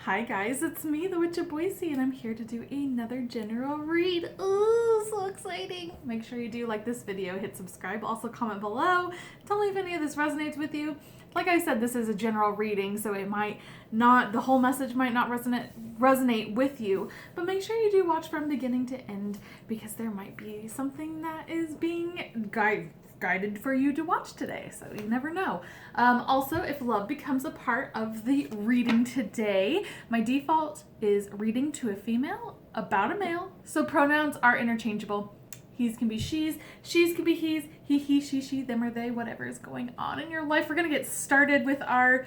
Hi guys, it's me, the Witch of Boise, and I'm here to do another general read. Ooh, so exciting! Make sure you do like this video, hit subscribe, also comment below. Tell me if any of this resonates with you. Like I said, this is a general reading, so it might not, the whole message might not resonate with you, but make sure you do watch from beginning to end because there might be something that is being guided for you to watch today, so you never know. Also, if love becomes a part of the reading today, my default is reading to a female about a male, so pronouns are interchangeable. He's can be she's can be he's, he, she, them or they, whatever is going on in your life. We're gonna get started with our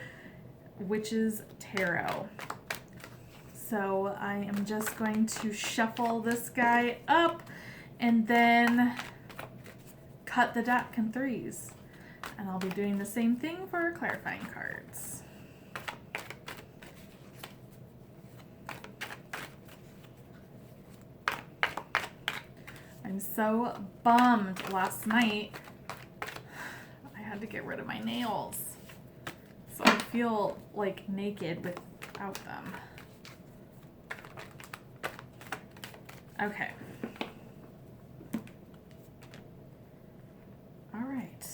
Witch's Tarot. So I am just going to shuffle this guy up and then cut the deck in threes. And I'll be doing the same thing for clarifying cards. I'm so bummed last night. I had to get rid of my nails. So I feel like naked without them. Okay. All right.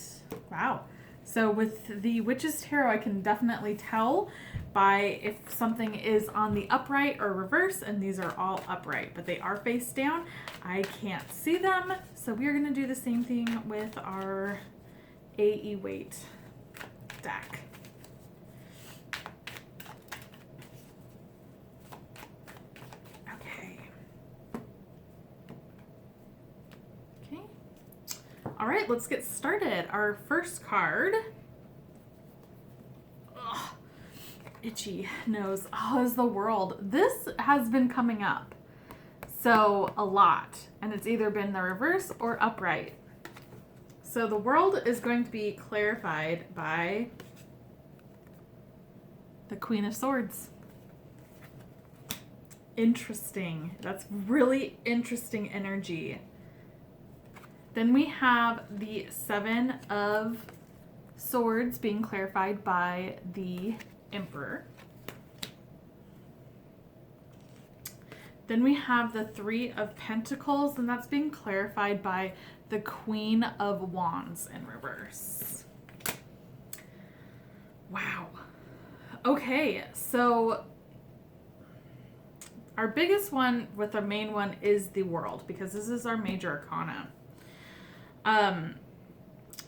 Wow. So with the Witch's Tarot, I can definitely tell by if something is on the upright or reverse, and these are all upright, but they are face down. I can't see them, so we're going to do the same thing with our A.E. Waite deck. Okay. Okay. All right, let's get started. Our first card. Ugh, itchy nose. Oh, is the World. This has been coming up. So a lot. And it's either been the reverse or upright. So the World is going to be clarified by the Queen of Swords. Interesting. That's really interesting energy. Then we have the Seven of Swords being clarified by the Emperor. Then we have the Three of Pentacles, and that's being clarified by the Queen of Wands in reverse. Wow. Okay, so our biggest one with our main one is the World, because this is our major arcana.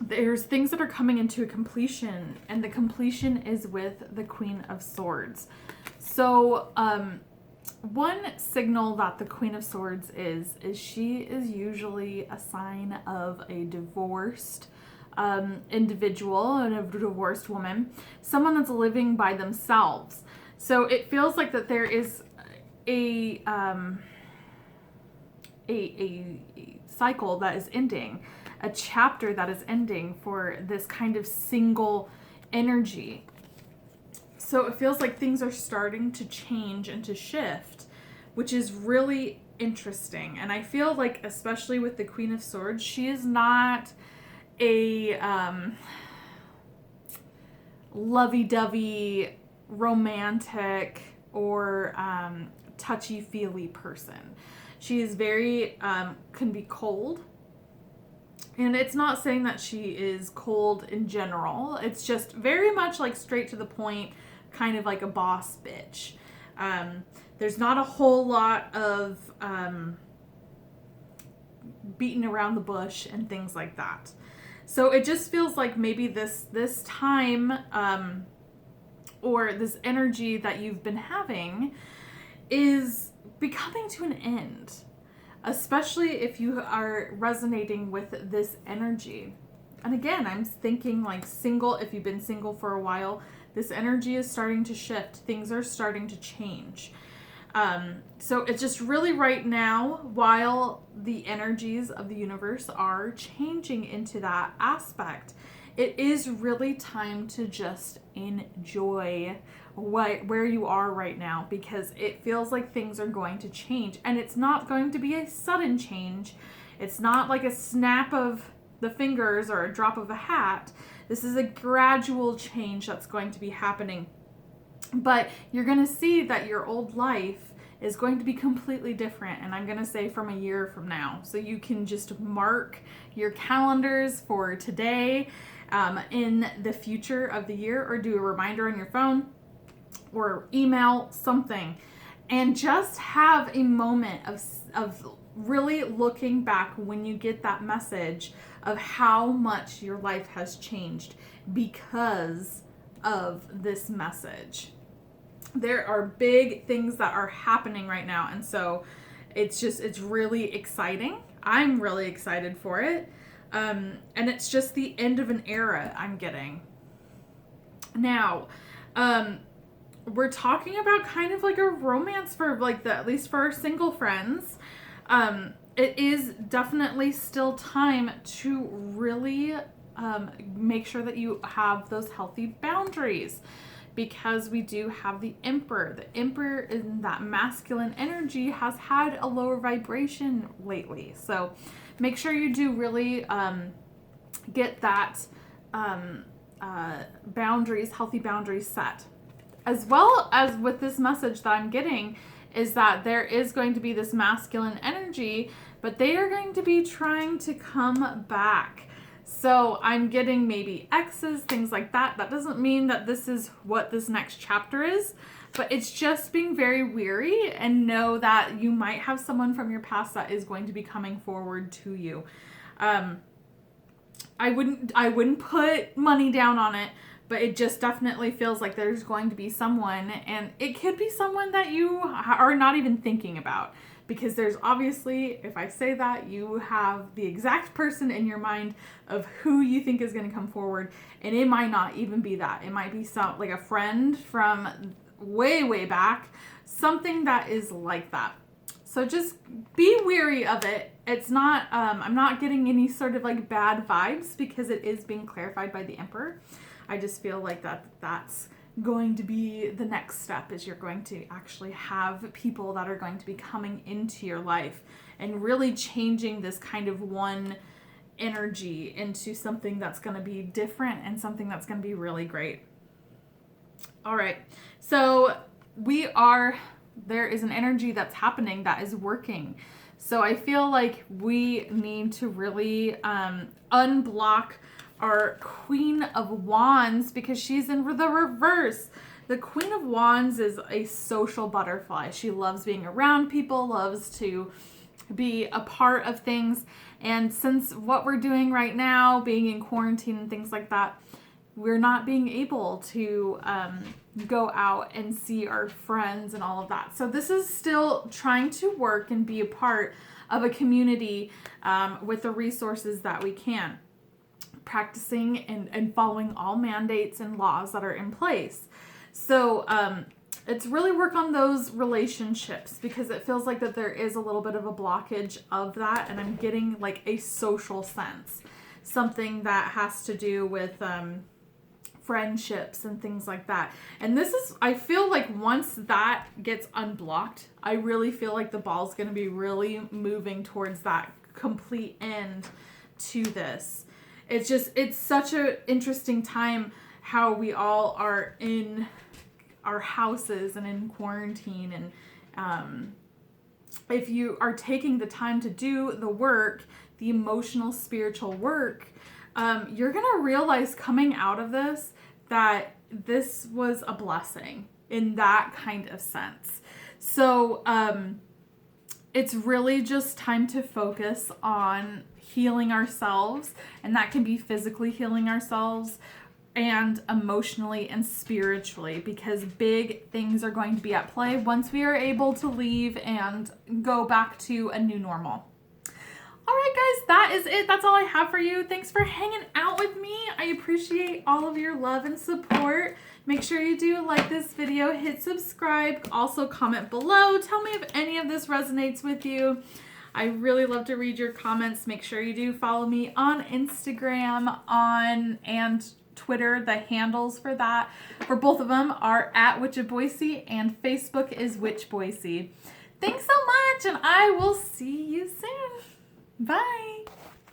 There's things that are coming into a completion, and the completion is with the Queen of Swords. So, one signal that the Queen of Swords is she is usually a sign of a divorced individual and a divorced woman, someone that's living by themselves. So it feels like that there is a cycle that is ending, a chapter that is ending for this kind of single energy. So it feels like things are starting to change and to shift, which is really interesting. And I feel like, especially with the Queen of Swords, she is not a lovey-dovey, romantic, or touchy-feely person. She is very, can be cold. And it's not saying that she is cold in general. It's just very much like straight to the point, kind of like a boss bitch. There's not a whole lot of beating around the bush and things like that. So it just feels like maybe this time or this energy that you've been having is becoming to an end. Especially if you are resonating with this energy. And again, I'm thinking like single, if you've been single for a while, this energy is starting to shift. Things are starting to change. So it's just really right now, while the energies of the universe are changing into that aspect, it is really time to just enjoy where you are right now, because it feels like things are going to change, and it's not going to be a sudden change. It's not like a snap of the fingers or a drop of a hat. This is a gradual change that's going to be happening. But you're going to see that your old life is going to be completely different. And I'm going to say from a year from now. So you can just mark your calendars for today, in the future of the year, or do a reminder on your phone or email something, and just have a moment of really looking back when you get that message of how much your life has changed because of this message. There are big things that are happening right now, and so it's really exciting. I'm really excited for it. And it's just the end of an era I'm getting. Now, we're talking about kind of like a romance for like at least for our single friends. It is definitely still time to really make sure that you have those healthy boundaries, because we do have the Emperor. The Emperor in that masculine energy has had a lower vibration lately. So make sure you do really get that boundaries, healthy boundaries set. As well as with this message that I'm getting is that there is going to be this masculine energy, but they are going to be trying to come back. So I'm getting maybe exes, things like that. That doesn't mean that this is what this next chapter is, but it's just being very weary and know that you might have someone from your past that is going to be coming forward to you. I wouldn't put money down on it, but it just definitely feels like there's going to be someone, and it could be someone that you are not even thinking about. Because there's obviously, if I say that, you have the exact person in your mind of who you think is going to come forward. And it might not even be that. It might be some like a friend from way, way back. Something that is like that. So just be wary of it. It's not, I'm not getting any sort of like bad vibes because it is being clarified by the Emperor. I just feel like that's going to be the next step, is you're going to actually have people that are going to be coming into your life and really changing this kind of one energy into something that's going to be different and something that's going to be really great. All right. So there is an energy that's happening that is working. So I feel like we need to really unblock our Queen of Wands, because she's in the reverse. The Queen of Wands is a social butterfly. She loves being around people, loves to be a part of things. And since what we're doing right now, being in quarantine and things like that, we're not being able to go out and see our friends and all of that. So this is still trying to work and be a part of a community with the resources that we can. Practicing and following all mandates and laws that are in place. So it's really work on those relationships, because it feels like that there is a little bit of a blockage of that, and I'm getting like a social sense, something that has to do with friendships and things like that. And this is, I feel like once that gets unblocked, I really feel like the ball's going to be really moving towards that complete end to this. It's such an interesting time how we all are in our houses and in quarantine. And if you are taking the time to do the work, the emotional, spiritual work, you're going to realize coming out of this that this was a blessing in that kind of sense. So it's really just time to focus on healing ourselves, and that can be physically healing ourselves and emotionally and spiritually, because big things are going to be at play once we are able to leave and go back to a new normal. All right, guys, that is it. That's all I have for you. Thanks for hanging out with me. I appreciate all of your love and support. Make sure you do like this video, hit subscribe, also comment below. Tell me if any of this resonates with you. I really love to read your comments. Make sure you do follow me on Instagram and Twitter. The handles for that, for both of them, are at Witch of Boise, and Facebook is Witch Boise. Thanks so much, and I will see you soon. Bye.